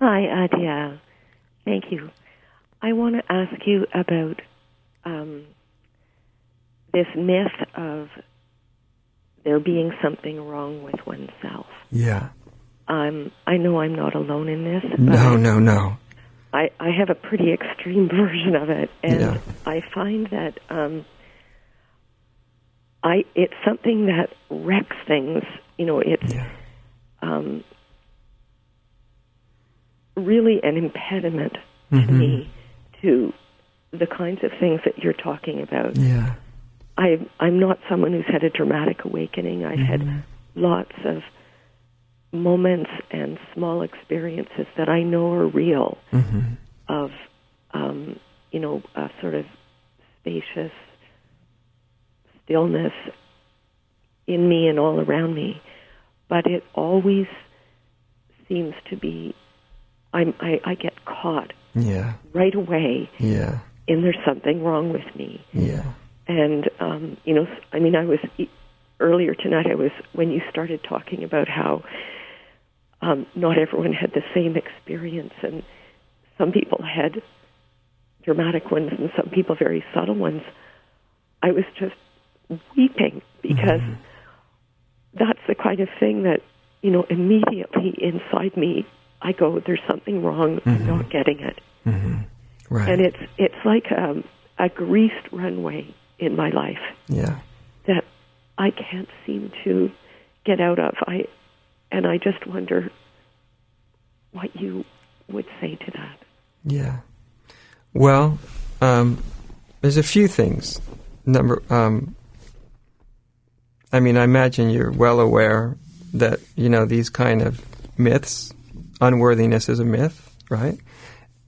Hi, Adya. Thank you. I want to ask you about this myth of there being something wrong with oneself. Yeah. I know I'm not alone in this. No. I have a pretty extreme version of it, and Yeah. I find that it's something that wrecks things. It's really an impediment to me to the kinds of things that you're talking about. Yeah. I'm not someone who's had a dramatic awakening. I've had lots of moments and small experiences that I know are real of, a sort of spacious stillness in me and all around me. But it always seems to be, I get caught right away Yeah. in there's something wrong with me. Yeah. And, earlier tonight, when you started talking about how not everyone had the same experience, and some people had dramatic ones and some people very subtle ones, I was just weeping because that's the kind of thing that, immediately inside me, I go, there's something wrong, I'm not getting it. Right. And it's like a greased runway in my life that I can't seem to get out of. And I just wonder what you would say to that. Yeah. Well, there's a few things. I imagine you're well aware that, these kind of myths, unworthiness is a myth, right?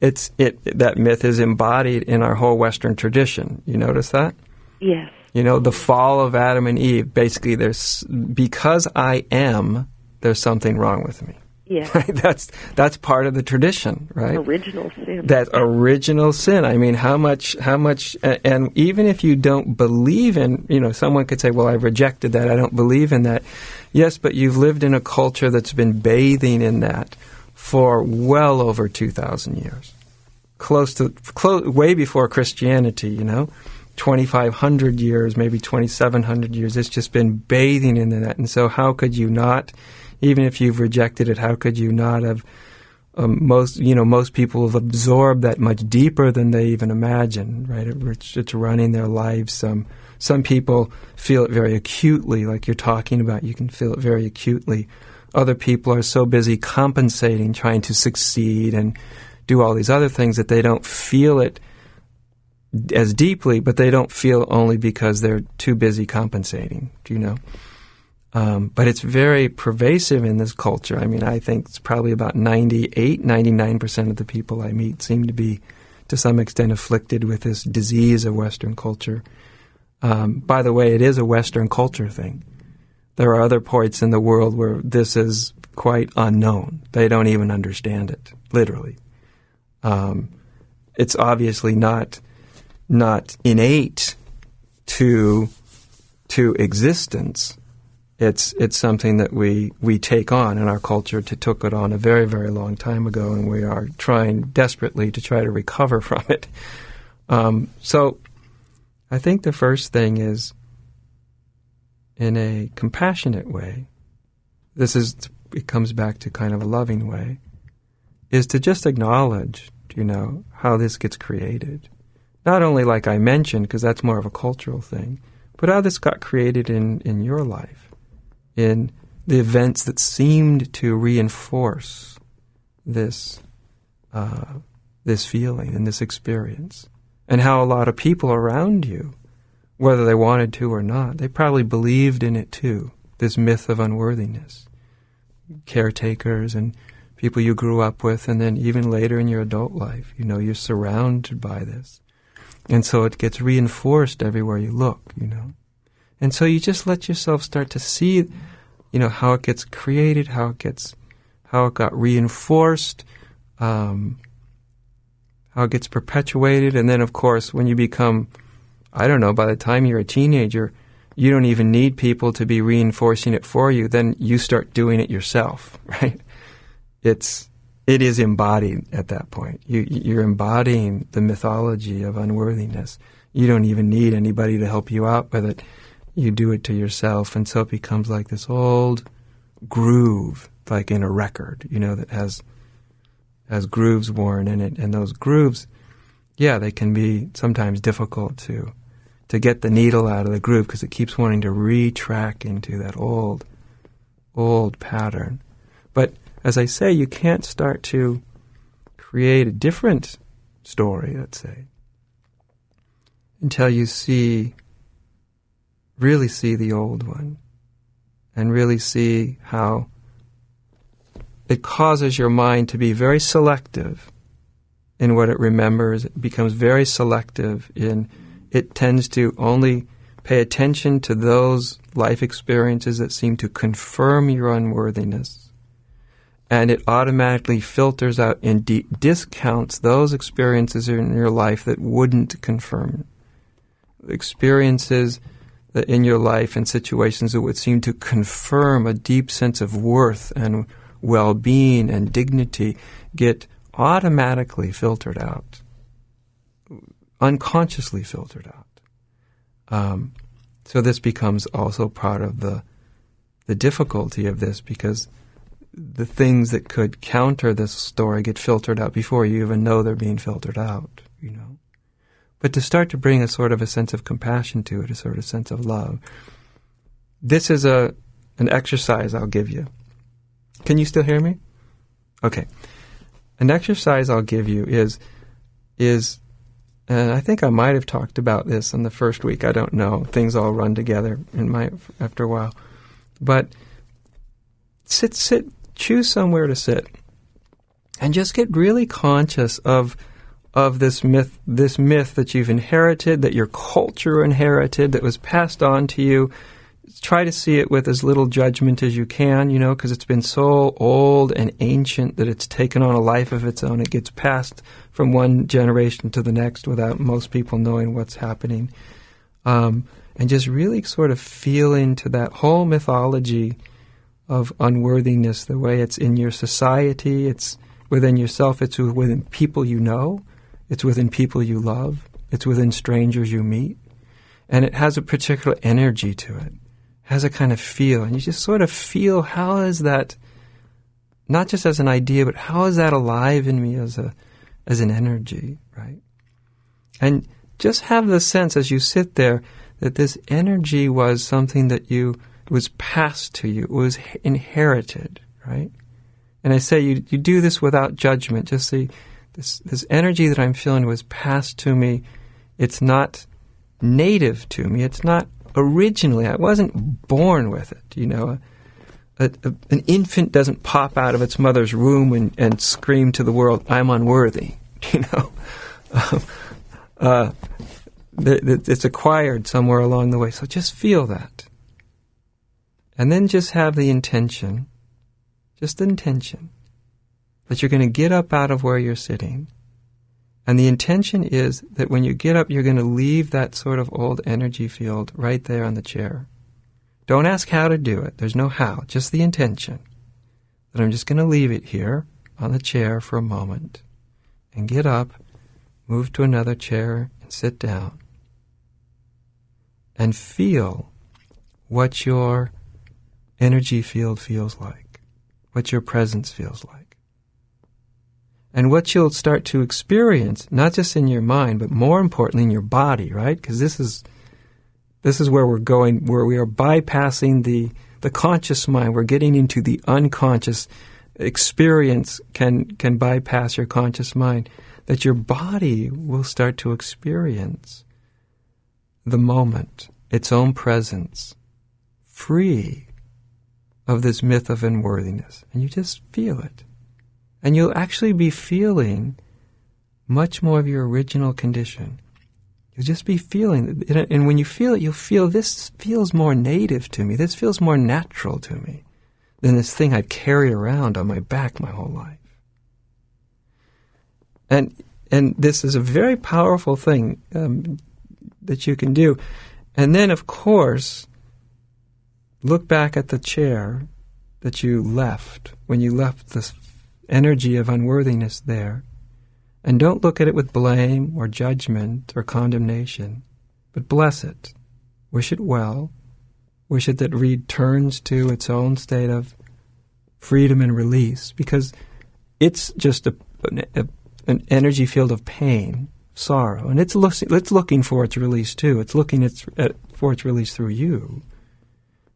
That myth is embodied in our whole Western tradition. You notice that? Yes. The fall of Adam and Eve, basically because I am, there's something wrong with me. Yes. Right? That's part of the tradition, right? Original sin. That original sin. How much, and even if you don't believe in, someone could say, well, I've rejected that, I don't believe in that. Yes, but you've lived in a culture that's been bathing in that for well over 2,000 years. Way before Christianity, 2,500 years, maybe 2,700 years. It's just been bathing in that. And so how could you not, even if you've rejected it, how could you not have, most people have absorbed that much deeper than they even imagine, right? It's running their lives. Some people feel it very acutely, like you're talking about. You can feel it very acutely. Other people are so busy compensating, trying to succeed and do all these other things that they don't feel it as deeply, but they don't feel only because they're too busy compensating, But it's very pervasive in this culture. I think it's probably about 99% of the people I meet seem to be, to some extent, afflicted with this disease of Western culture. By the way, it is a Western culture thing. There are other points in the world where this is quite unknown. They don't even understand it, literally. It's obviously not innate to existence. It's something that we take on in our culture. Took it on a very, very long time ago, and we are trying desperately to try to recover from it. So I think the first thing is, in a compassionate way, it comes back to kind of a loving way, is to just acknowledge, how this gets created. Not only, like I mentioned, because that's more of a cultural thing, but how this got created in your life, in the events that seemed to reinforce this feeling and this experience, and how a lot of people around you, whether they wanted to or not, they probably believed in it too, this myth of unworthiness. Caretakers and people you grew up with, and then even later in your adult life, you're surrounded by this. And so it gets reinforced everywhere you look, And so you just let yourself start to see, how it gets created, how it got reinforced, how it gets perpetuated. And then, of course, when you become, by the time you're a teenager, you don't even need people to be reinforcing it for you. Then you start doing it yourself, right? it is embodied at that point. You're embodying the mythology of unworthiness. You don't even need anybody to help you out with it. You do it to yourself, and so it becomes like this old groove, like in a record, that has grooves worn in it. And those grooves, they can be sometimes difficult to get the needle out of the groove because it keeps wanting to retrack into that old pattern. But as I say, you can't start to create a different story, let's say, until you really see the old one and really see how it causes your mind to be very selective in what it remembers. It becomes very selective it tends to only pay attention to those life experiences that seem to confirm your unworthiness. And it automatically filters out and discounts those experiences in your life that wouldn't confirm. Experiences that in your life and situations that would seem to confirm a deep sense of worth and well-being and dignity get automatically filtered out, unconsciously filtered out. So this becomes also part of the difficulty of this, because the things that could counter this story get filtered out before you even know they're being filtered out, But to start to bring a sort of a sense of compassion to it, a sort of sense of love. This is an exercise I'll give you. Can you still hear me? Okay. An exercise I'll give you is, and I think I might have talked about this in the first week. I don't know. Things all run together after a while. But choose somewhere to sit, and just get really conscious of this myth that you've inherited, that your culture inherited, that was passed on to you. Try to see it with as little judgment as you can, because it's been so old and ancient that it's taken on a life of its own. It gets passed from one generation to the next without most people knowing what's happening. And just really sort of feel into that whole mythology of unworthiness, the way it's in your society, it's within yourself, it's within people you know, it's within people you love, it's within strangers you meet, and it has a particular energy to it, has a kind of feel, and you just sort of feel, how is that, not just as an idea, but how is that alive in me as an energy, right? And just have the sense as you sit there that this energy was something that was passed to you, it was inherited, right? And I say you do this without judgment. Just see, this energy that I'm feeling was passed to me. It's not native to me. It's not originally. I wasn't born with it, An infant doesn't pop out of its mother's womb and scream to the world, "I'm unworthy," It's acquired somewhere along the way. So just feel that. And then just have the intention, that you're going to get up out of where you're sitting. And the intention is that when you get up, you're going to leave that sort of old energy field right there on the chair. Don't ask how to do it. There's no how, just the intention. That I'm just going to leave it here on the chair for a moment and get up, move to another chair and sit down. And feel what your energy field feels like, what your presence feels like. And what you'll start to experience, not just in your mind, but more importantly in your body, right? Because this is where we're going, where we are bypassing the conscious mind. We're getting into the unconscious. Experience can bypass your conscious mind. That your body will start to experience the moment, its own presence, free of this myth of unworthiness. And you just feel it. And you'll actually be feeling much more of your original condition. You'll just be feeling it. And when you feel it, you'll feel, this feels more native to me. This feels more natural to me than this thing I'd carry around on my back my whole life. And this is a very powerful thing that you can do. And then, of course, look back at the chair that you left when you left this energy of unworthiness there. And don't look at it with blame or judgment or condemnation, but bless it. Wish it well. Wish it that returns to its own state of freedom and release, because it's just an energy field of pain, sorrow, and it's looking for its release too. It's looking for its release through you,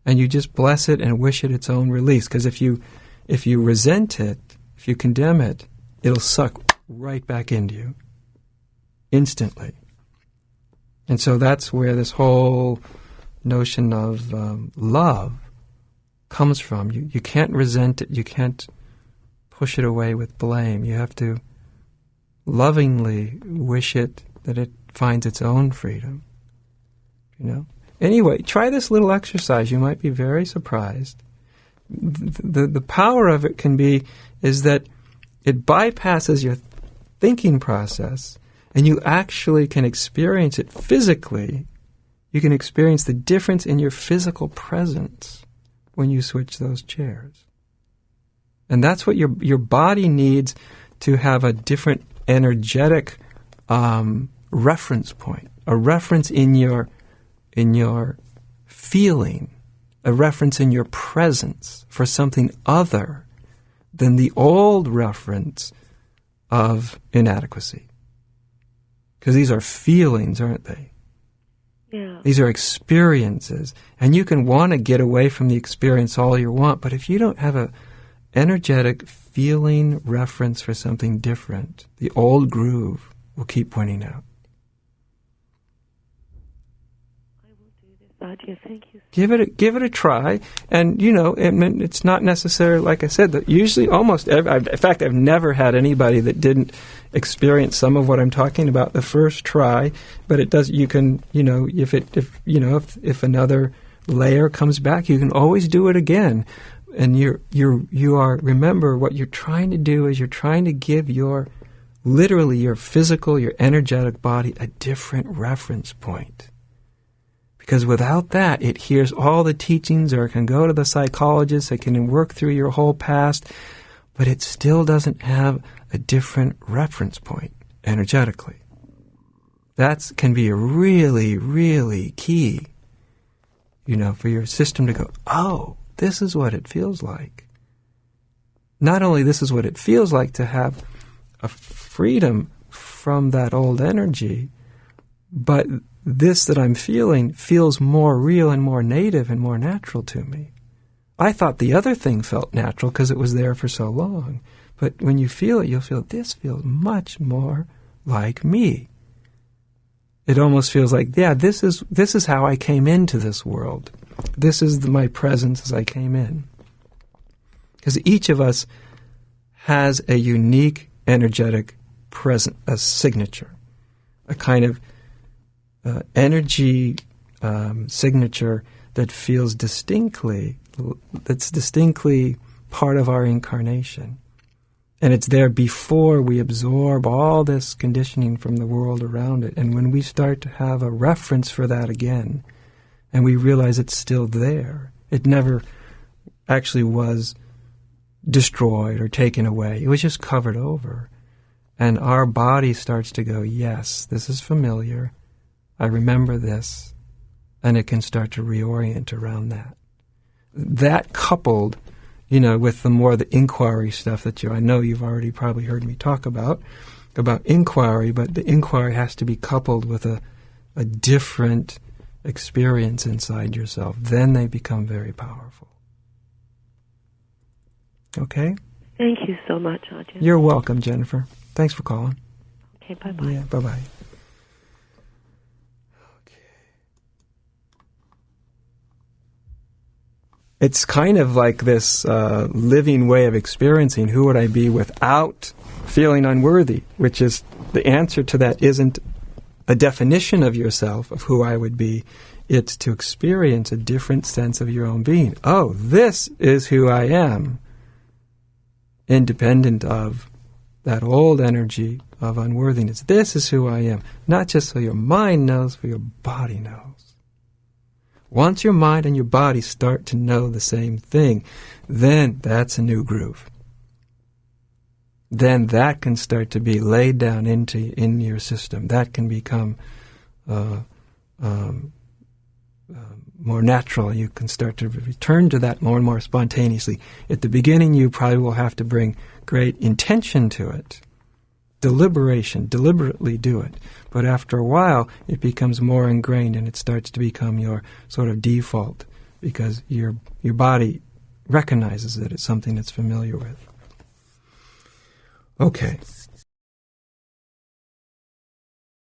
and you just bless it and wish it its own release. Because if you resent it, if you condemn it, it'll suck right back into you instantly. And so that's where this whole notion of love comes from. You can't resent it. You can't push it away with blame. You have to lovingly wish it that it finds its own freedom. Anyway, try this little exercise. You might be very surprised. The power of it is that it bypasses your thinking process, and you actually can experience it physically. You can experience the difference in your physical presence when you switch those chairs. And that's what your body needs to have a different energetic reference point, a reference in your feeling, a reference in your presence for something other than the old reference of inadequacy. Because these are feelings, aren't they? Yeah. These are experiences. And you can want to get away from the experience all you want, but if you don't have a energetic feeling reference for something different, the old groove will keep pointing out. I will do this, Adya. Thank you. Give it a try, and it's not necessarily, like I said, that usually in fact, I've never had anybody that didn't experience some of what I'm talking about the first try. But it does. You can, if another layer comes back, you can always do it again. And you are, remember, what you're trying to do is you're trying to give your physical, your energetic body a different reference point. Because without that, it hears all the teachings, or it can go to the psychologist, it can work through your whole past, but it still doesn't have a different reference point energetically. That can be a really, really key, for your system to go, oh, this is what it feels like. Not only this is what it feels like to have a freedom from that old energy, but this that I'm feeling feels more real and more native and more natural to me. I thought the other thing felt natural because it was there for so long. But when you feel it, you'll feel this feels much more like me. It almost feels like, yeah, this is how I came into this world. This is my presence as I came in. Because each of us has a unique energetic a signature, a kind of energy signature that's distinctly part of our incarnation. And it's there before we absorb all this conditioning from the world around it. And when we start to have a reference for that again, and we realize it's still there, it never actually was destroyed or taken away. It was just covered over. And our body starts to go, yes, this is familiar. I remember this. And it can start to reorient around that. That coupled, with the inquiry stuff that I know you've already probably heard me talk about inquiry, but the inquiry has to be coupled with a different experience inside yourself. Then they become very powerful. Okay? Thank you so much, Adya. You're welcome, Jennifer. Thanks for calling. Okay, bye-bye. Yeah, bye-bye. It's kind of like this living way of experiencing who would I be without feeling unworthy, which is the answer to that isn't a definition of yourself, of who I would be. It's to experience a different sense of your own being. Oh, this is who I am, independent of that old energy of unworthiness. This is who I am, not just so your mind knows, but your body knows. Once your mind and your body start to know the same thing, then that's a new groove. then that can start to be laid down in your system. That can become more natural. You can start to return to that more and more spontaneously. At the beginning, you probably will have to bring great intention to it, deliberation, deliberately do it. But after a while, it becomes more ingrained, and it starts to become your sort of default, because your body recognizes it as something it's familiar with. Okay,